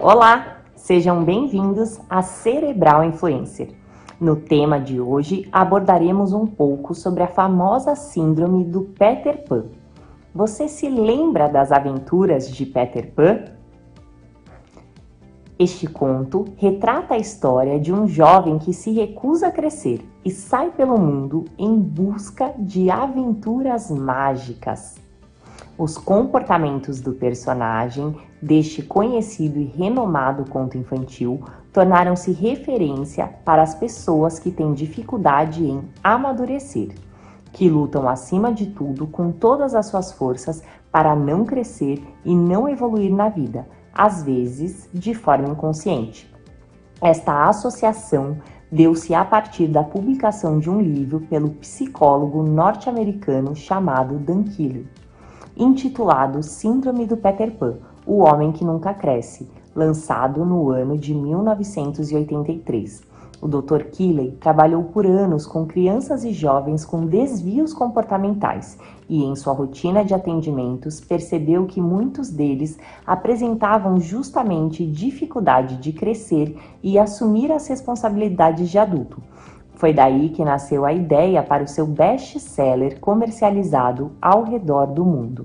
Olá, sejam bem-vindos a Cerebral Influencer. No tema de hoje abordaremos um pouco sobre a famosa síndrome do Peter Pan. Você se lembra das aventuras de Peter Pan? Este conto retrata a história de um jovem que se recusa a crescer e sai pelo mundo em busca de aventuras mágicas. Os comportamentos do personagem deste conhecido e renomado conto infantil tornaram-se referência para as pessoas que têm dificuldade em amadurecer, que lutam acima de tudo com todas as suas forças para não crescer e não evoluir na vida, às vezes de forma inconsciente. Esta associação deu-se a partir da publicação de um livro pelo psicólogo norte-americano chamado Dan Keeler, intitulado Síndrome do Peter Pan, o Homem que Nunca Cresce, lançado no ano de 1983. O Dr. Keeler trabalhou por anos com crianças e jovens com desvios comportamentais e, em sua rotina de atendimentos, percebeu que muitos deles apresentavam justamente dificuldade de crescer e assumir as responsabilidades de adulto. Foi daí que nasceu a ideia para o seu best-seller comercializado ao redor do mundo.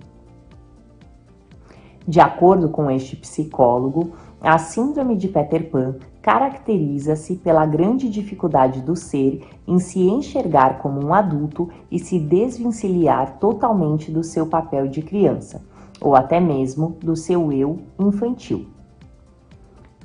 De acordo com este psicólogo, a síndrome de Peter Pan caracteriza-se pela grande dificuldade do ser em se enxergar como um adulto e se desvencilhar totalmente do seu papel de criança, ou até mesmo do seu eu infantil,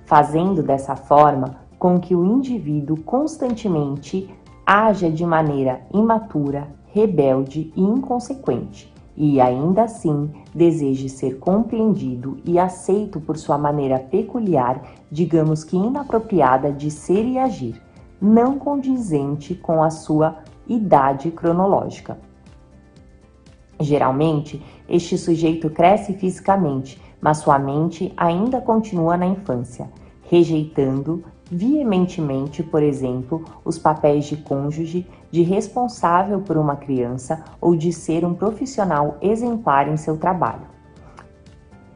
fazendo dessa forma com que o indivíduo constantemente haja de maneira imatura, rebelde e inconsequente, e ainda assim deseje ser compreendido e aceito por sua maneira peculiar, digamos que inapropriada de ser e agir, não condizente com a sua idade cronológica. Geralmente, este sujeito cresce fisicamente, mas sua mente ainda continua na infância, rejeitando veementemente, por exemplo, os papéis de cônjuge, de responsável por uma criança ou de ser um profissional exemplar em seu trabalho.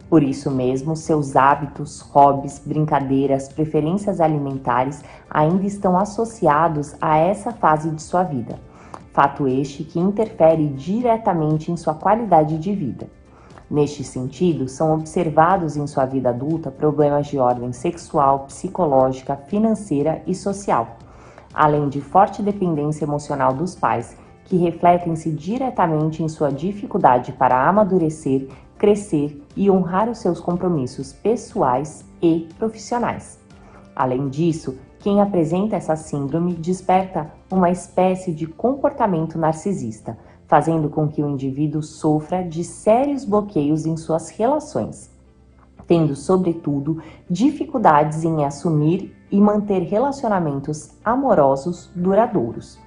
Por isso mesmo, seus hábitos, hobbies, brincadeiras, preferências alimentares ainda estão associados a essa fase de sua vida. Fato este que interfere diretamente em sua qualidade de vida. Neste sentido, são observados em sua vida adulta problemas de ordem sexual, psicológica, financeira e social, além de forte dependência emocional dos pais, que refletem-se diretamente em sua dificuldade para amadurecer, crescer e honrar os seus compromissos pessoais e profissionais. Além disso, quem apresenta essa síndrome desperta uma espécie de comportamento narcisista, fazendo com que o indivíduo sofra de sérios bloqueios em suas relações, tendo, sobretudo, dificuldades em assumir e manter relacionamentos amorosos duradouros.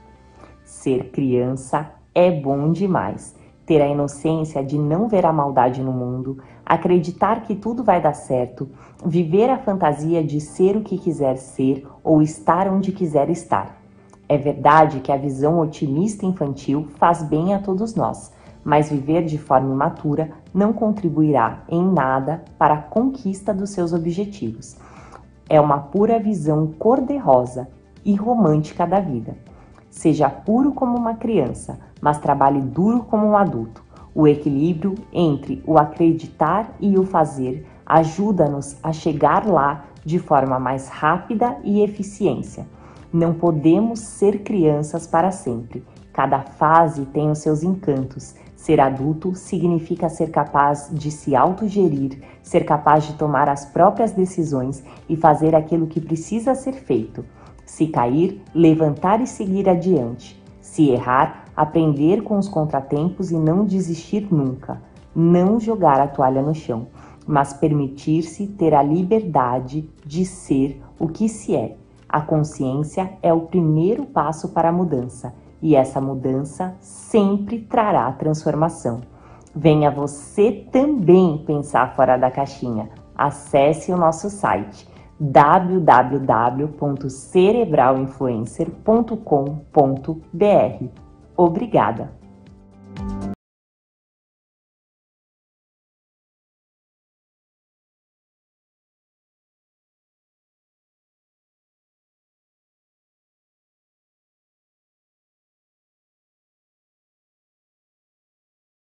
Ser criança é bom demais. Ter a inocência de não ver a maldade no mundo, acreditar que tudo vai dar certo, viver a fantasia de ser o que quiser ser ou estar onde quiser estar. É verdade que a visão otimista infantil faz bem a todos nós, mas viver de forma imatura não contribuirá em nada para a conquista dos seus objetivos. É uma pura visão cor-de-rosa e romântica da vida. Seja puro como uma criança, mas trabalhe duro como um adulto. O equilíbrio entre o acreditar e o fazer ajuda-nos a chegar lá de forma mais rápida e eficiência. Não podemos ser crianças para sempre. Cada fase tem os seus encantos. Ser adulto significa ser capaz de se autogerir, ser capaz de tomar as próprias decisões e fazer aquilo que precisa ser feito. Se cair, levantar e seguir adiante. Se errar, aprender com os contratempos e não desistir nunca. Não jogar a toalha no chão, mas permitir-se ter a liberdade de ser o que se é. A consciência é o primeiro passo para a mudança, e essa mudança sempre trará transformação. Venha você também pensar fora da caixinha. Acesse o nosso site www.cerebralinfluencer.com.br. Obrigada!